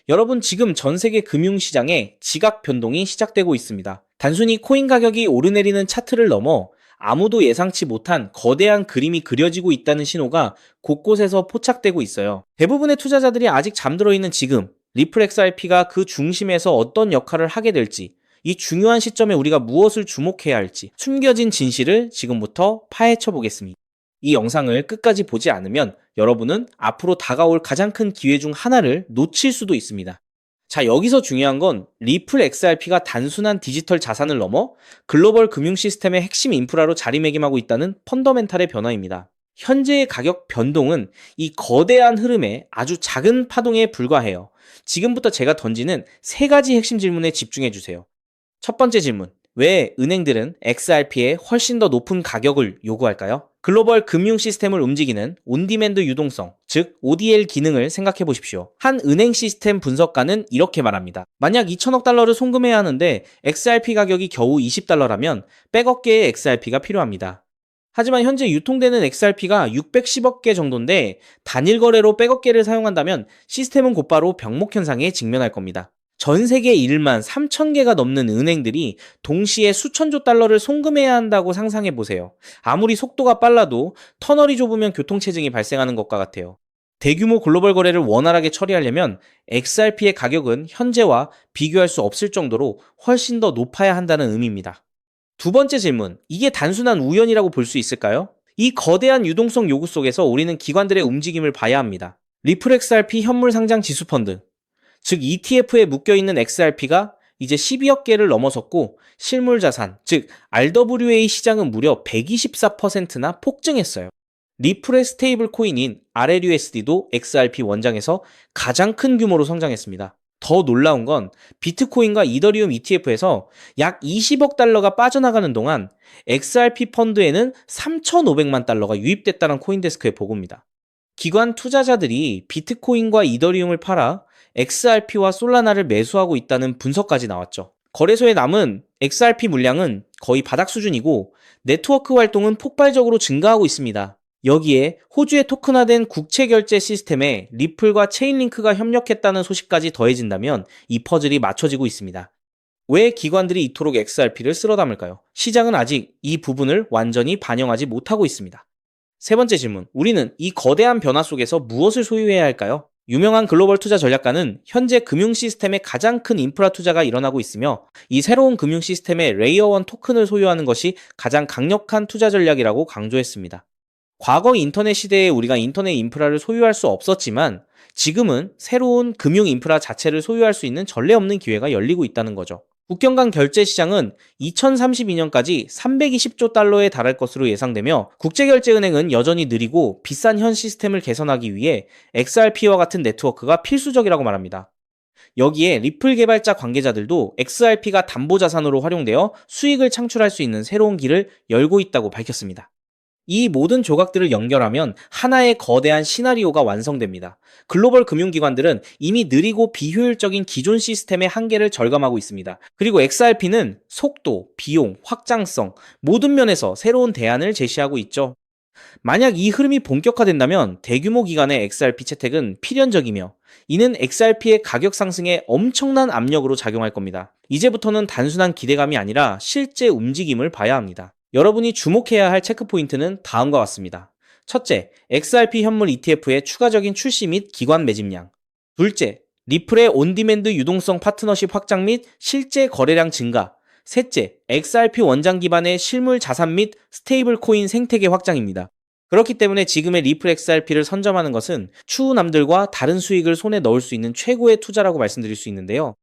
여러분, 지금 전 세계 금융시장에 지각 변동이 시작되고 있습니다. 단순히 코인 가격이 오르내리는 차트를 넘어 아무도 예상치 못한 거대한 그림이 그려지고 있다는 신호가 곳곳에서 포착되고 있어요. 대부분의 투자자들이 아직 잠들어 있는 지금, 리플 XRP가 그 중심에서 어떤 역할을 하게 될지, 이 중요한 시점에 우리가 무엇을 주목해야 할지 숨겨진 진실을 지금부터 파헤쳐 보겠습니다. 이 영상을 끝까지 보지 않으면 여러분은 앞으로 다가올 가장 큰 기회 중 하나를 놓칠 수도 있습니다. 자, 여기서 중요한 건 리플 XRP가 단순한 디지털 자산을 넘어 글로벌 금융 시스템의 핵심 인프라로 자리매김하고 있다는 펀더멘탈의 변화입니다. 현재의 가격 변동은 이 거대한 흐름의 아주 작은 파동에 불과해요. 지금부터 제가 던지는 세 가지 핵심 질문에 집중해 주세요. 첫 번째 질문. 왜 은행들은 XRP에 훨씬 더 높은 가격을 요구할까요? 글로벌 금융 시스템을 움직이는 온디맨드 유동성, 즉 ODL 기능을 생각해 보십시오. 한 은행 시스템 분석가는 이렇게 말합니다. 만약 2천억 달러를 송금해야 하는데 XRP 가격이 겨우 20달러라면 100억 개의 XRP가 필요합니다. 하지만 현재 유통되는 XRP가 610억 개 정도인데 단일 거래로 100억 개를 사용한다면 시스템은 곧바로 병목 현상에 직면할 겁니다. 전 세계 1만 3천 개가 넘는 은행들이 동시에 수천조 달러를 송금해야 한다고 상상해 보세요. 아무리 속도가 빨라도 터널이 좁으면 교통체증이 발생하는 것과 같아요. 대규모 글로벌 거래를 원활하게 처리하려면 XRP의 가격은 현재와 비교할 수 없을 정도로 훨씬 더 높아야 한다는 의미입니다. 두 번째 질문, 이게 단순한 우연이라고 볼 수 있을까요? 이 거대한 유동성 요구 속에서 우리는 기관들의 움직임을 봐야 합니다. 리플 XRP 현물 상장 지수 펀드, 즉 ETF에 묶여있는 XRP가 이제 12억 개를 넘어섰고 실물 자산, 즉 RWA 시장은 무려 124%나 폭증했어요. 리플의 스테이블 코인인 RLUSD도 XRP 원장에서 가장 큰 규모로 성장했습니다. 더 놀라운 건 비트코인과 이더리움 ETF에서 약 20억 달러가 빠져나가는 동안 XRP 펀드에는 3,500만 달러가 유입됐다는 코인데스크의 보고입니다. 기관 투자자들이 비트코인과 이더리움을 팔아 XRP와 솔라나를 매수하고 있다는 분석까지 나왔죠. 거래소에 남은 XRP 물량은 거의 바닥 수준이고 네트워크 활동은 폭발적으로 증가하고 있습니다. 여기에 호주의 토큰화된 국채결제 시스템에 리플과 체인링크가 협력했다는 소식까지 더해진다면 이 퍼즐이 맞춰지고 있습니다. 왜 기관들이 이토록 XRP를 쓸어 담을까요? 시장은 아직 이 부분을 완전히 반영하지 못하고 있습니다. 세 번째 질문, 우리는 이 거대한 변화 속에서 무엇을 소유해야 할까요? 유명한 글로벌 투자 전략가는 현재 금융 시스템에 가장 큰 인프라 투자가 일어나고 있으며 이 새로운 금융 시스템의 레이어 1 토큰을 소유하는 것이 가장 강력한 투자 전략이라고 강조했습니다. 과거 인터넷 시대에 우리가 인터넷 인프라를 소유할 수 없었지만 지금은 새로운 금융 인프라 자체를 소유할 수 있는 전례 없는 기회가 열리고 있다는 거죠. 국경 간 결제 시장은 2032년까지 320조 달러에 달할 것으로 예상되며 국제결제은행은 여전히 느리고 비싼 현 시스템을 개선하기 위해 XRP와 같은 네트워크가 필수적이라고 말합니다. 여기에 리플 개발자 관계자들도 XRP가 담보자산으로 활용되어 수익을 창출할 수 있는 새로운 길을 열고 있다고 밝혔습니다. 이 모든 조각들을 연결하면 하나의 거대한 시나리오가 완성됩니다. 글로벌 금융기관들은 이미 느리고 비효율적인 기존 시스템의 한계를 절감하고 있습니다. 그리고 XRP는 속도, 비용, 확장성 모든 면에서 새로운 대안을 제시하고 있죠. 만약 이 흐름이 본격화된다면 대규모 기관의 XRP 채택은 필연적이며 이는 XRP의 가격 상승에 엄청난 압력으로 작용할 겁니다. 이제부터는 단순한 기대감이 아니라 실제 움직임을 봐야 합니다. 여러분이 주목해야 할 체크포인트는 다음과 같습니다. 첫째, XRP 현물 ETF의 추가적인 출시 및 기관 매집량. 둘째, 리플의 온디맨드 유동성 파트너십 확장 및 실제 거래량 증가. 셋째, XRP 원장 기반의 실물 자산 및 스테이블 코인 생태계 확장입니다. 그렇기 때문에 지금의 리플 XRP를 선점하는 것은 추후 남들과 다른 수익을 손에 넣을 수 있는 최고의 투자라고 말씀드릴 수 있는데요.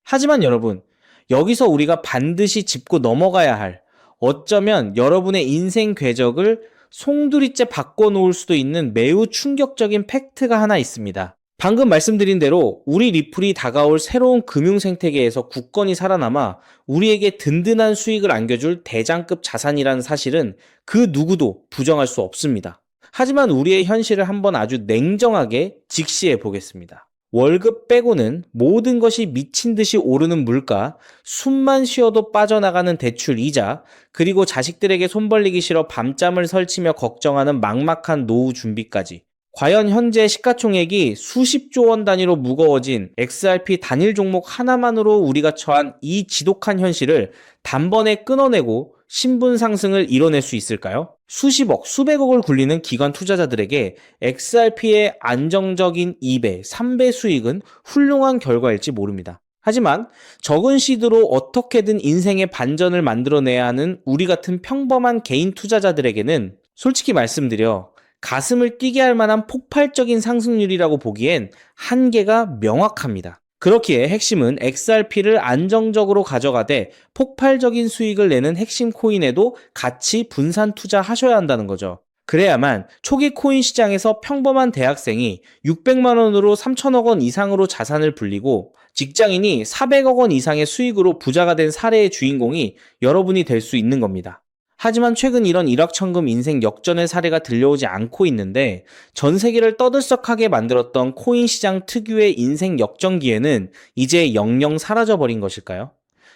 하지만 여러분, 여기서 우리가 반드시 짚고 넘어가야 할, 어쩌면 여러분의 인생 궤적을 송두리째 바꿔놓을 수도 있는 매우 충격적인 팩트가 하나 있습니다. 방금 말씀드린 대로 우리 리플이 다가올 새로운 금융 생태계에서 굳건히 살아남아 우리에게 든든한 수익을 안겨줄 대장급 자산이라는 사실은 그 누구도 부정할 수 없습니다. 하지만 우리의 현실을 한번 아주 냉정하게 직시해 보겠습니다. 월급 빼고는 모든 것이 미친 듯이 오르는 물가, 숨만 쉬어도 빠져나가는 대출 이자, 그리고 자식들에게 손 벌리기 싫어 밤잠을 설치며 걱정하는 막막한 노후 준비까지. 과연 현재 시가총액이 수십조 원 단위로 무거워진 XRP 단일 종목 하나만으로 우리가 처한 이 지독한 현실을 단번에 끊어내고 신분 상승을 이뤄낼 수 있을까요? 수십억, 수백억을 굴리는 기관 투자자들에게 XRP의 안정적인 2배, 3배 수익은 훌륭한 결과일지 모릅니다. 하지만 적은 시드로 어떻게든 인생의 반전을 만들어내야 하는 우리 같은 평범한 개인 투자자들에게는 솔직히 말씀드려 가슴을 뛰게 할 만한 폭발적인 상승률이라고 보기엔 한계가 명확합니다. 그렇기에 핵심은 XRP를 안정적으로 가져가되 폭발적인 수익을 내는 핵심 코인에도 같이 분산 투자하셔야 한다는 거죠. 그래야만 초기 코인 시장에서 평범한 대학생이 600만 원으로 3천억 원 이상으로 자산을 불리고 직장인이 400억 원 이상의 수익으로 부자가 된 사례의 주인공이 여러분이 될 수 있는 겁니다. 하지만 최근 이런 일확천금 인생 역전의 사례가 들려오지 않고 있는데 전 세계를 떠들썩하게 만들었던 코인 시장 특유의 인생 역전 기회는 이제 영영 사라져버린 것일까요?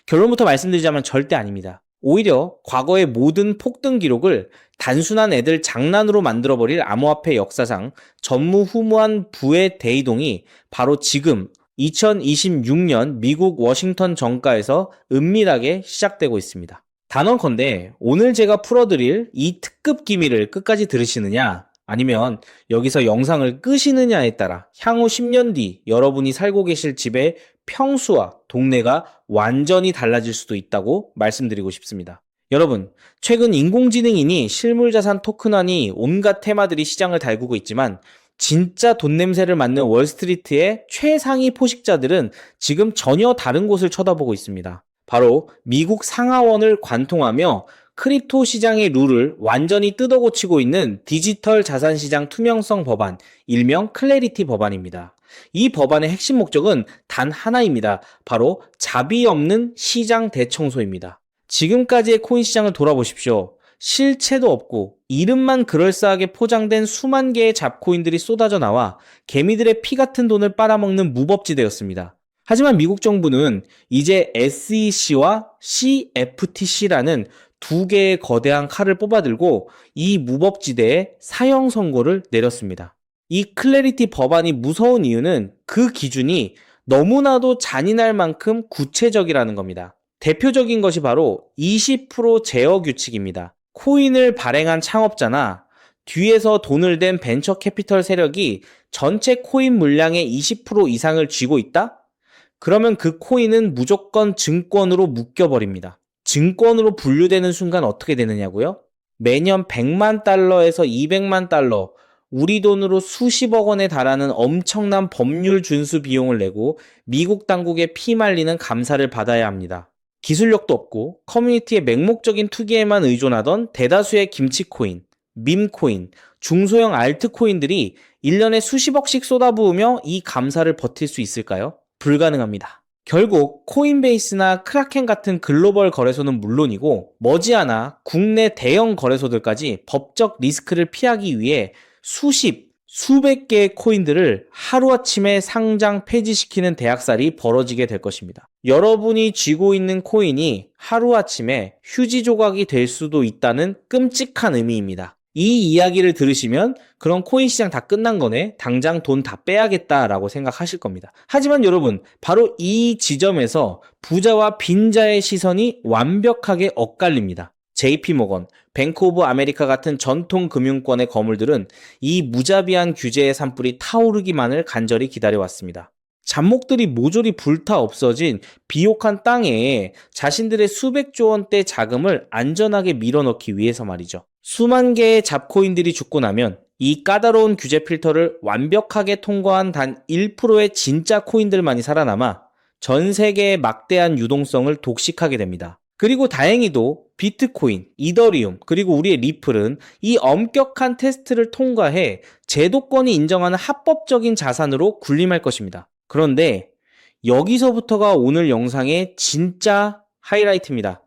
결론부터 말씀드리자면 절대 아닙니다. 오히려 과거의 모든 폭등 기록을 단순한 애들 장난으로 만들어버릴 암호화폐 역사상 전무후무한 부의 대이동이 바로 지금 2026년 미국 워싱턴 정가에서 은밀하게 시작되고 있습니다. 단언컨대 오늘 제가 풀어드릴 이 특급 기밀을 끝까지 들으시느냐 아니면 여기서 영상을 끄시느냐에 따라 향후 10년 뒤 여러분이 살고 계실 집의 평수와 동네가 완전히 달라질 수도 있다고 말씀드리고 싶습니다. 여러분, 최근 인공지능이니 실물자산 토큰화니 온갖 테마들이 시장을 달구고 있지만 진짜 돈 냄새를 맡는 월스트리트의 최상위 포식자들은 지금 전혀 다른 곳을 쳐다보고 있습니다. 바로 미국 상하원을 관통하며 크립토 시장의 룰을 완전히 뜯어고치고 있는 디지털 자산시장 투명성 법안, 일명 클래리티 법안입니다. 이 법안의 핵심 목적은 단 하나입니다. 바로 자비 없는 시장 대청소입니다. 지금까지의 코인 시장을 돌아보십시오. 실체도 없고 이름만 그럴싸하게 포장된 수만 개의 잡코인들이 쏟아져 나와 개미들의 피 같은 돈을 빨아먹는 무법지대였습니다. 하지만 미국 정부는 이제 SEC와 CFTC라는 두 개의 거대한 칼을 뽑아들고 이 무법지대에 사형 선고를 내렸습니다. 이 클래리티 법안이 무서운 이유는 그 기준이 너무나도 잔인할 만큼 구체적이라는 겁니다. 대표적인 것이 바로 20% 제어 규칙입니다. 코인을 발행한 창업자나 뒤에서 돈을 댄 벤처 캐피털 세력이 전체 코인 물량의 20% 이상을 쥐고 있다? 그러면 그 코인은 무조건 증권으로 묶여버립니다. 증권으로 분류되는 순간 어떻게 되느냐고요? 매년 100만 달러에서 200만 달러, 우리 돈으로 수십억 원에 달하는 엄청난 법률 준수 비용을 내고 미국 당국에 피말리는 감사를 받아야 합니다. 기술력도 없고 커뮤니티의 맹목적인 투기에만 의존하던 대다수의 김치코인, 밈코인, 중소형 알트코인들이 1년에 수십억씩 쏟아부으며 이 감사를 버틸 수 있을까요? 불가능합니다. 결국 코인베이스나 크라켄 같은 글로벌 거래소는 물론이고 머지않아 국내 대형 거래소들까지 법적 리스크를 피하기 위해 수백 개의 코인들을 하루아침에 상장 폐지시키는 대학살이 벌어지게 될 것입니다. 여러분이 쥐고 있는 코인이 하루아침에 휴지 조각이 될 수도 있다는 끔찍한 의미입니다. 이 이야기를 들으시면 그럼 코인 시장 다 끝난 거네, 당장 돈 다 빼야겠다라고 생각하실 겁니다. 하지만 여러분, 바로 이 지점에서 부자와 빈자의 시선이 완벽하게 엇갈립니다. JP모건, 뱅크 오브 아메리카 같은 전통 금융권의 거물들은 이 무자비한 규제의 산불이 타오르기만을 간절히 기다려왔습니다. 잡목들이 모조리 불타 없어진 비옥한 땅에 자신들의 수백조 원대 자금을 안전하게 밀어넣기 위해서 말이죠. 수만 개의 잡코인들이 죽고 나면 이 까다로운 규제 필터를 완벽하게 통과한 단 1%의 진짜 코인들만이 살아남아 전 세계의 막대한 유동성을 독식하게 됩니다. 그리고 다행히도 비트코인, 이더리움, 그리고 우리의 리플은 이 엄격한 테스트를 통과해 제도권이 인정하는 합법적인 자산으로 군림할 것입니다. 그런데 여기서부터가 오늘 영상의 진짜 하이라이트입니다.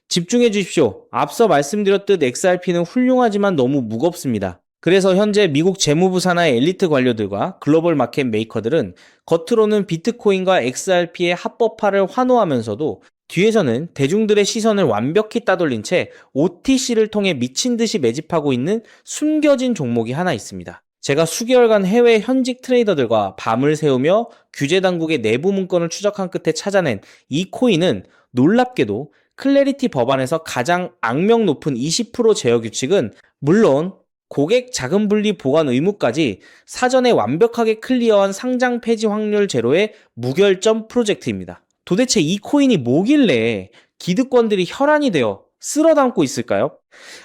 집중해 주십시오. 앞서 말씀드렸듯 XRP는 훌륭하지만 너무 무겁습니다. 그래서 현재 미국 재무부 산하의 엘리트 관료들과 글로벌 마켓 메이커들은 겉으로는 비트코인과 XRP의 합법화를 환호하면서도 뒤에서는 대중들의 시선을 완벽히 따돌린 채 OTC를 통해 미친 듯이 매집하고 있는 숨겨진 종목이 하나 있습니다. 제가 수개월간 해외 현직 트레이더들과 밤을 새우며 규제 당국의 내부 문건을 추적한 끝에 찾아낸 이 코인은 놀랍게도 클래리티 법안에서 가장 악명 높은 20% 제어 규칙은 물론 고객 자금 분리 보관 의무까지 사전에 완벽하게 클리어한 상장 폐지 확률 제로의 무결점 프로젝트입니다. 도대체 이 코인이 뭐길래 기득권들이 혈안이 되어 쓸어 담고 있을까요?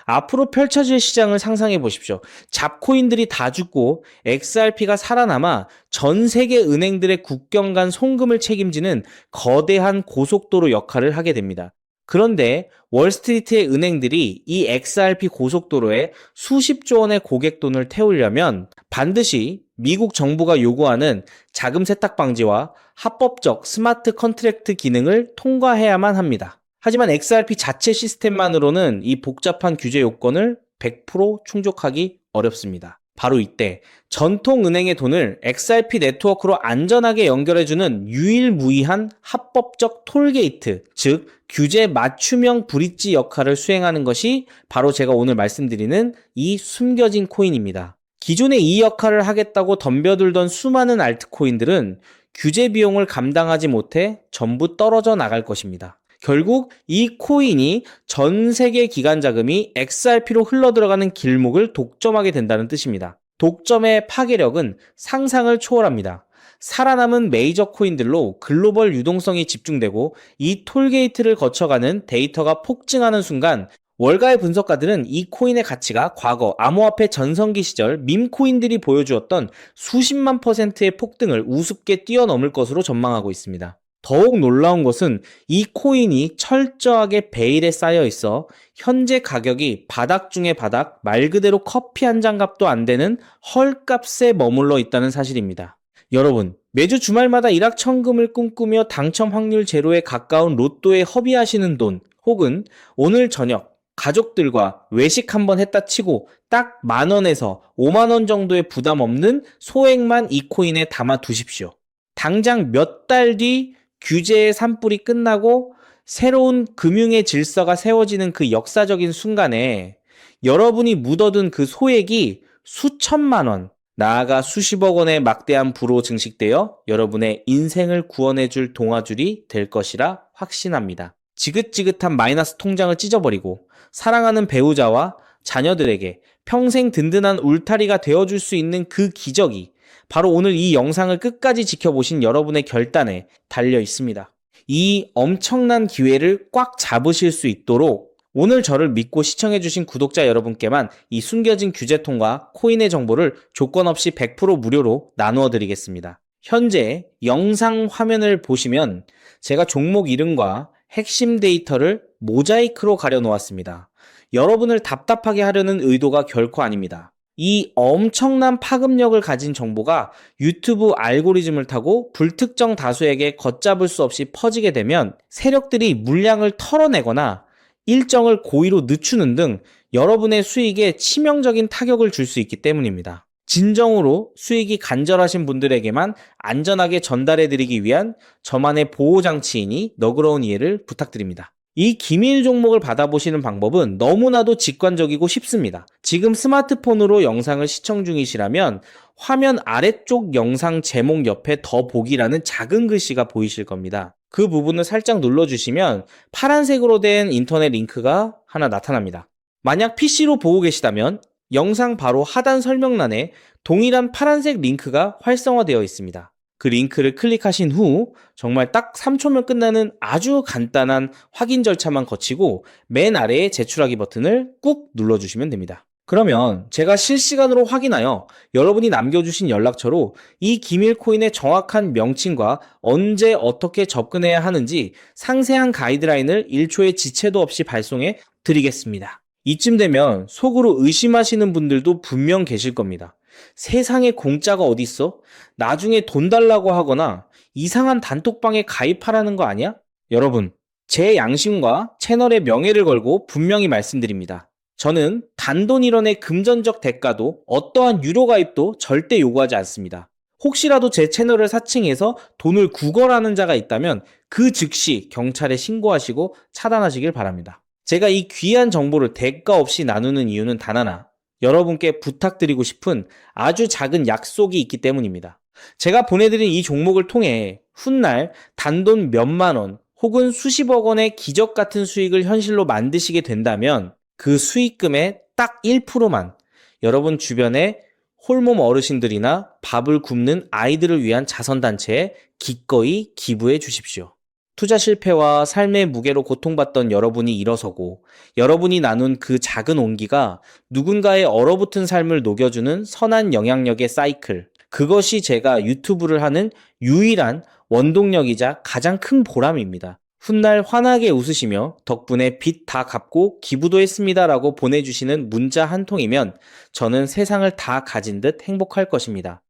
앞으로 펼쳐질 시장을 상상해 보십시오. 잡코인들이 다 죽고 XRP가 살아남아 전 세계 은행들의 국경 간 송금을 책임지는 거대한 고속도로 역할을 하게 됩니다. 그런데 월스트리트의 은행들이 이 XRP 고속도로에 수십조 원의 고객 돈을 태우려면 반드시 미국 정부가 요구하는 자금 세탁 방지와 합법적 스마트 컨트랙트 기능을 통과해야만 합니다. 하지만 XRP 자체 시스템만으로는 이 복잡한 규제 요건을 100% 충족하기 어렵습니다. 바로 이때 전통은행의 돈을 XRP 네트워크로 안전하게 연결해주는 유일무이한 합법적 톨게이트, 즉 규제 맞춤형 브릿지 역할을 수행하는 것이 바로 제가 오늘 말씀드리는 이 숨겨진 코인입니다. 기존에 이 역할을 하겠다고 덤벼들던 수많은 알트코인들은 규제 비용을 감당하지 못해 전부 떨어져 나갈 것입니다. 결국 이 코인이 전 세계 기관 자금이 XRP로 흘러들어가는 길목을 독점하게 된다는 뜻입니다. 독점의 파괴력은 상상을 초월합니다. 살아남은 메이저 코인들로 글로벌 유동성이 집중되고 이 톨게이트를 거쳐가는 데이터가 폭증하는 순간 월가의 분석가들은 이 코인의 가치가 과거 암호화폐 전성기 시절 밈코인들이 보여주었던 수십만 %의 폭등을 우습게 뛰어넘을 것으로 전망하고 있습니다. 더욱 놀라운 것은 이 코인이 철저하게 베일에 쌓여 있어 현재 가격이 바닥 중의 바닥, 말 그대로 커피 한 잔 값도 안 되는 헐값에 머물러 있다는 사실입니다. 여러분, 매주 주말마다 일확천금을 꿈꾸며 당첨 확률 제로에 가까운 로또에 허비하시는 돈, 혹은 오늘 저녁 가족들과 외식 한번 했다 치고 딱 10,000원에서 50,000원 정도의 부담 없는 소액만 이 코인에 담아 두십시오. 당장 몇 달 뒤 규제의 산불이 끝나고 새로운 금융의 질서가 세워지는 그 역사적인 순간에 여러분이 묻어둔 그 소액이 수천만 원, 나아가 수십억 원의 막대한 부로 증식되어 여러분의 인생을 구원해줄 동아줄이 될 것이라 확신합니다. 지긋지긋한 마이너스 통장을 찢어버리고 사랑하는 배우자와 자녀들에게 평생 든든한 울타리가 되어줄 수 있는 그 기적이 바로 오늘 이 영상을 끝까지 지켜보신 여러분의 결단에 달려 있습니다. 이 엄청난 기회를 꽉 잡으실 수 있도록 오늘 저를 믿고 시청해주신 구독자 여러분께만 이 숨겨진 규제통과 코인의 정보를 조건 없이 100% 무료로 나누어 드리겠습니다. 현재 영상 화면을 보시면 제가 종목 이름과 핵심 데이터를 모자이크로 가려 놓았습니다. 여러분을 답답하게 하려는 의도가 결코 아닙니다. 이 엄청난 파급력을 가진 정보가 유튜브 알고리즘을 타고 불특정 다수에게 걷잡을 수 없이 퍼지게 되면 세력들이 물량을 털어내거나 일정을 고의로 늦추는 등 여러분의 수익에 치명적인 타격을 줄 수 있기 때문입니다. 진정으로 수익이 간절하신 분들에게만 안전하게 전달해드리기 위한 저만의 보호장치이니 너그러운 이해를 부탁드립니다. 이 기밀 종목을 받아보시는 방법은 너무나도 직관적이고 쉽습니다. 지금 스마트폰으로 영상을 시청 중이시라면 화면 아래쪽 영상 제목 옆에 더 보기라는 작은 글씨가 보이실 겁니다. 그 부분을 살짝 눌러주시면 파란색으로 된 인터넷 링크가 하나 나타납니다. 만약 PC로 보고 계시다면 영상 바로 하단 설명란에 동일한 파란색 링크가 활성화되어 있습니다. 그 링크를 클릭하신 후 정말 딱 3초면 끝나는 아주 간단한 확인 절차만 거치고 맨 아래에 제출하기 버튼을 꾹 눌러주시면 됩니다. 그러면 제가 실시간으로 확인하여 여러분이 남겨주신 연락처로 이 기밀 코인의 정확한 명칭과 언제 어떻게 접근해야 하는지 상세한 가이드라인을 1초의 지체도 없이 발송해 드리겠습니다. 이쯤 되면 속으로 의심하시는 분들도 분명 계실 겁니다. 세상에 공짜가 어딨어? 나중에 돈 달라고 하거나 이상한 단톡방에 가입하라는 거 아니야? 여러분, 제 양심과 채널의 명예를 걸고 분명히 말씀드립니다. 저는 단돈 1원의 금전적 대가도 어떠한 유료 가입도 절대 요구하지 않습니다. 혹시라도 제 채널을 사칭해서 돈을 구걸하는 자가 있다면 그 즉시 경찰에 신고하시고 차단하시길 바랍니다. 제가 이 귀한 정보를 대가 없이 나누는 이유는 단 하나, 여러분께 부탁드리고 싶은 아주 작은 약속이 있기 때문입니다. 제가 보내드린 이 종목을 통해 훗날 단돈 몇만 원 혹은 수십억 원의 기적 같은 수익을 현실로 만드시게 된다면 그 수익금의 딱 1%만 여러분 주변에 홀몸 어르신들이나 밥을 굶는 아이들을 위한 자선단체에 기꺼이 기부해 주십시오. 투자 실패와 삶의 무게로 고통받던 여러분이 일어서고 여러분이 나눈 그 작은 온기가 누군가의 얼어붙은 삶을 녹여주는 선한 영향력의 사이클. 그것이 제가 유튜브를 하는 유일한 원동력이자 가장 큰 보람입니다. 훗날 환하게 웃으시며 덕분에 빚 다 갚고 기부도 했습니다라고 보내주시는 문자 한 통이면 저는 세상을 다 가진 듯 행복할 것입니다.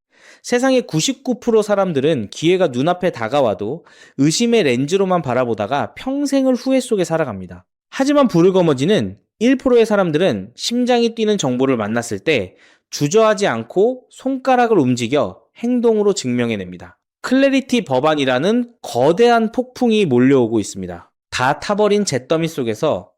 세상의 99% 사람들은 기회가 눈앞에 다가와도 의심의 렌즈로만 바라보다가 평생을 후회 속에 살아갑니다. 하지만 부르거머지는 1%의 사람들은 심장이 뛰는 정보를 만났을 때 주저하지 않고 손가락을 움직여 행동으로 증명해냅니다. 클래리티 법안이라는 거대한 폭풍이 몰려오고 있습니다. 다 타버린 잿더미 속에서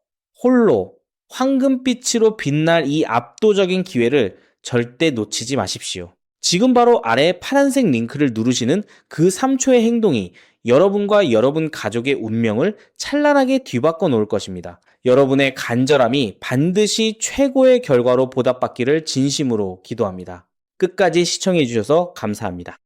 홀로 황금빛으로 빛날 이 압도적인 기회를 절대 놓치지 마십시오. 지금 바로 아래 파란색 링크를 누르시는 그 3초의 행동이 여러분과 여러분 가족의 운명을 찬란하게 뒤바꿔 놓을 것입니다. 여러분의 간절함이 반드시 최고의 결과로 보답받기를 진심으로 기도합니다. 끝까지 시청해 주셔서 감사합니다.